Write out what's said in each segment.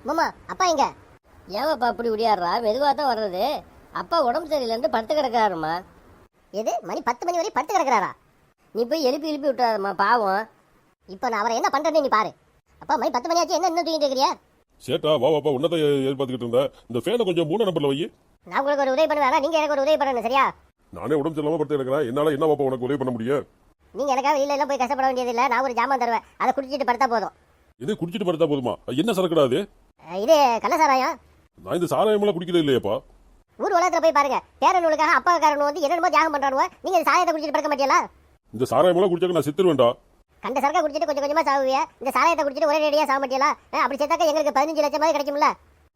மாமா அப்பா எங்க? ஏமாப்பா அப்படி முடியாடுறா? மெதுவாக தான் வர்றது. அப்பா உடம்பு சரியில்லைன்னு படுத்து கிடக்கிறாருமா. எது மணி 10 மணி வரை படுத்து கிடக்குறாரா? நீ போய் எழுப்பி எழுப்பி விட்டுறாருமா, பாவம். இப்போ நான் அவரை என்ன பண்றேன்னு நீ பாரு. அப்பா மணி 10 மணி ஆச்சு, என்ன இன்னும் தூங்கிட்டு இருக்கிறியா? சேட்டா வா வாப்பா, உன்னதை எதிர்பார்த்துக்கிட்டு இருந்தேன். இந்த ஃபேனை கொஞ்சம் 3 நம்பர்ல வை. நான் உங்களுக்கு ஒரு உதவி பண்ணுவேன், நீங்க எனக்கு ஒரு உதவி பண்ணணும், சரியா? நானே உடம்பு சரியில்லாம படுத்து கிடக்கிறேன். என்னால என்ன வாப்பா உனக்கு உதவி பண்ண முடியும்? நீங்க எனக்காக வெளியில எல்லாம் போய் கஷ்டப்பட வேண்டியது இல்ல. நான் ஒரு ஜாமான் தருவேன், அதை குடிச்சிட்டு படுத்தா போதும். இது குடிச்சிட்டு படுத்தா போதுமா? என்ன சரக்குடாது? இது கள்ள சாராயம். நான் இந்த சாராயமெல்லாம் குடிக்கிறது இல்லையாப்பா. ஊர் உலகத்துல போய் பாருங்க, பேரனுக்காக அப்பாக்காரனு வந்து என்னென்னமோ தியாகம் பண்றானுவ. நீங்க இந்த சாராயத்தை குடிச்சிட்டு படுக்க மாட்டீங்களா? இந்த சாராயமெல்லாம் குடிச்சாக்க நான் செத்துருவேன்டா. கண்ட சரக்கா குடிச்சிட்டு கொஞ்சம் கொஞ்சமா சாவுவியா? இந்த சாராயத்தை குடிச்சிட்டு ஒரே ரேடியா சாக மாட்டீங்களா? அப்படி சேர்த்தாக்க எங்களுக்கு 15 லட்சம் மாதிரி கிடைக்கும்ல.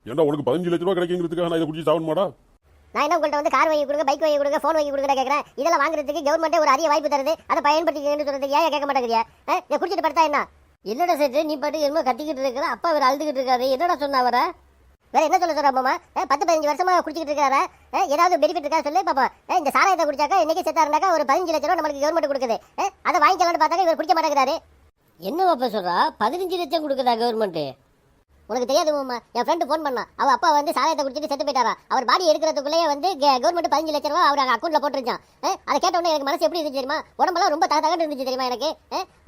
ஏன்டா உனக்கு 15 லட்ச ரூபா கிடைக்குங்கிறதுக்காக நான் இதை குடிச்சு சாவணுமாடா? நான் என்ன உங்கள்கிட்ட வந்து கார் வாங்கி கொடுங்க, பைக் வாங்கி கொடுங்க, ஃபோன் வாங்கி கொடுங்க கேட்கறேன். இதெல்லாம் வாங்குறதுக்கு கவர்மெண்ட்டே ஒரு அரிய வாய்ப்பு தருது. அதை பயன்படுத்திக்கணும்னு சொல்றது ஏன் கேட்க மாட்டேங்கிறியா? இதை குடிச்சிட்டு படுத்தா என்ன? என்னடா சேட்டு, நீ பாட்டு என்னமோ கத்திக்கிட்டு இருக்கிற, அப்பா வேற அழுதுகிட்டு இருக்காரு. என்னடா சொன்ன அவரை? வேற என்ன சொல்ல சொல்ற மாமா? 10-15 வருஷமா குடிச்சிட்டு இருக்காரு. ஏதாவது பெனிஃபிட் இருக்கா சொல்லு பாப்பா. இந்த சாராயத்தை குடிச்சாக்கா இன்னைக்கு செத்தாருனாக்கா ஒரு 15 லட்சம் ரூபா நம்மளுக்கு கவர்மெண்ட் கொடுக்குது. அதை வாங்கிக்கலாம்னு பார்த்தாக்க இவர் குடிக்க மாட்டேங்கிறாரு. என்ன பாப்பா சொல்றா? 15 லட்சம் கொடுக்குதா கவர்மெண்ட்? உனக்கு தெரியாது மாமா, என் ஃப்ரெண்டு ஃபோன் பண்ணான். அவ அப்பா வந்து சாராயத்தை குடிச்சிட்டு செத்து போயிட்டாரா. அவர் பாடி எடுக்கிறதுக்குள்ளேயே வந்து கவர்மெண்ட் 15 லட்சம் ரூபா அவர் அக்கௌண்ட்ல போட்டுருச்சான். அதை கேட்ட உடனே எனக்கு மனசு எப்படி இருந்துச்சு தெரியுமா? உடம்பெல்லாம் ரொம்ப தகன்னு இருந்துச்சு தெரியுமா எனக்கு.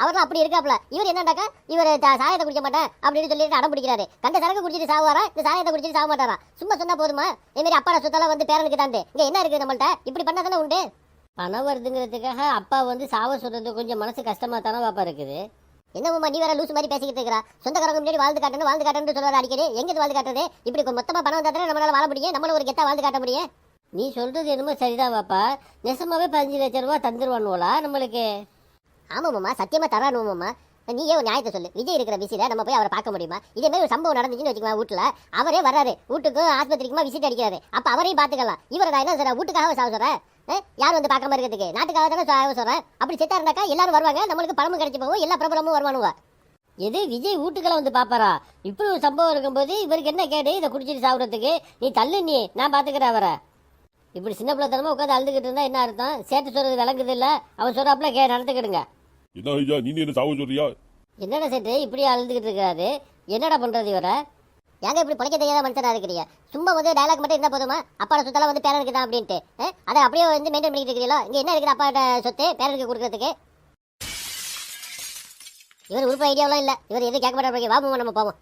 அவர்லாம் அப்படி இருக்காப்ல. இவர் என்னண்டாக்கா, இவர் சாராயத்தை குடிக்க மாட்டேன் அப்படின்னு சொல்லிட்டு அடம் பிடிக்கிறாரு. கண்ட சரக்கு குடிச்சிட்டு சாவாரா, இந்த சாராயத்தை குடிச்சிட்டு சாக மாட்டாரா? சும்மா சொன்னா போதுமா? இதே மாதிரி அப்பாட சொத்தெல்லாம் வந்து பேரனுக்கு தாண்டு இங்க என்ன இருக்கு நம்மள்ட்ட? இப்படி பண்ணா தானே உண்டு. பணம் வருதுங்கிறதுக்காக அப்பா வந்து சாவ சொல்றது கொஞ்சம் மனசு கஷ்டமா தானே பாப்பா இருக்குது. என்ன மாமா நீ வேற லூசு மாதிரி பேசிக்கிட்டு இருக்கிறா? சொந்தக்காரங்க முன்னாடி வாழ்ந்து காட்டணும்னு சொல்றாரு அடிக்கடி. எங்க வாழ்ந்து காட்டுறது? இப்படி மொத்தமா பணம் வந்தா நம்மளால வாழ முடியும், நம்மள ஒரு கெத்தா வாழ்ந்து காட்ட முடியும். நீ சொல்றது என்னமோ சரிதான் பாப்பா. நெசமாவே 15 லட்சம் ரூபா தந்துருவானுவலா நம்மளுக்கு? ஆமா மாமா, சத்தியமா தரானு மாமா. நீயே ஒரு நியாயத்தை சொல்லு. விஜய் இருக்கிற பிஸியில நம்ம போய் அவரை பார்க்க முடியுமா? இதே மாதிரி ஒரு சம்பவம் நடந்துச்சுன்னு வச்சுக்கோங்க. வீட்டுல அவரே வர்றாரு, வீட்டுக்கு ஆஸ்பத்திரிக்குமா விசிட் அடிக்கிறாரு. அப்ப அவரையும் பாத்துக்கலாம். இவரை நான் என்ன சொல்றேன், வீட்டுக்காக சாவ சொல்றேன்? யார் வந்து பார்க்காம இருக்கிறதுக்கு? நாட்டுக்காக தானே சாவ சொல்றேன். அப்படி செத்தா இருந்தாக்கா எல்லாரும் வருவாங்க, நம்மளுக்கு பணமும் கிடைச்சி போகும், எல்லா பிரபலமும் வருவானுவ. எது விஜய் வீட்டுக்கெல்லாம் வந்து பாப்பாரா? இப்படி ஒரு சம்பவம் இருக்கும்போது இவருக்கு என்ன கேடு இதை குடிச்சிட்டு சாப்பிட்றதுக்கு? நீ தள்ளு, நீ நான் பாத்துக்கிறேன் அவரை. இப்படி சின்ன பிள்ளைத்தனமா உட்காந்து அழுதுகிட்டு இருந்தா என்ன அர்த்தம்? சேர்த்து சொல்றது விளங்குது இல்ல? அவன் சொல்றாப்புல நடந்துக்கிடுங்க. என்ன ஐயா, நீ என்ன சாவ சொல்றியா? என்னடா சேட்டு இப்படி அழுதுகிட்டு இருக்காரு? என்னடா பண்றது இவரை? ஏங்க இப்படி பழைக்க தெரியாத மனுஷனா இருக்கிறீங்க? சும்மா வந்து டயலாக் மட்டும் இருந்தா போதுமா? அப்பாட சொத்தெல்லாம் வந்து பேரனுக்கு தான் அப்படின்ட்டு அதை அப்படியே வந்து மெயின்டைன் பண்ணிட்டு இருக்கிறீங்களோ? இங்க என்ன இருக்குது அப்பாட்ட சொத்து பேரனுக்கு கொடுக்கறதுக்கு? இவர் உறுப்பு ஐடியாவெல்லாம் இல்ல. இவர் எதுவும் கேட்க மாட்டாரு. வா நம்ம போவோம்.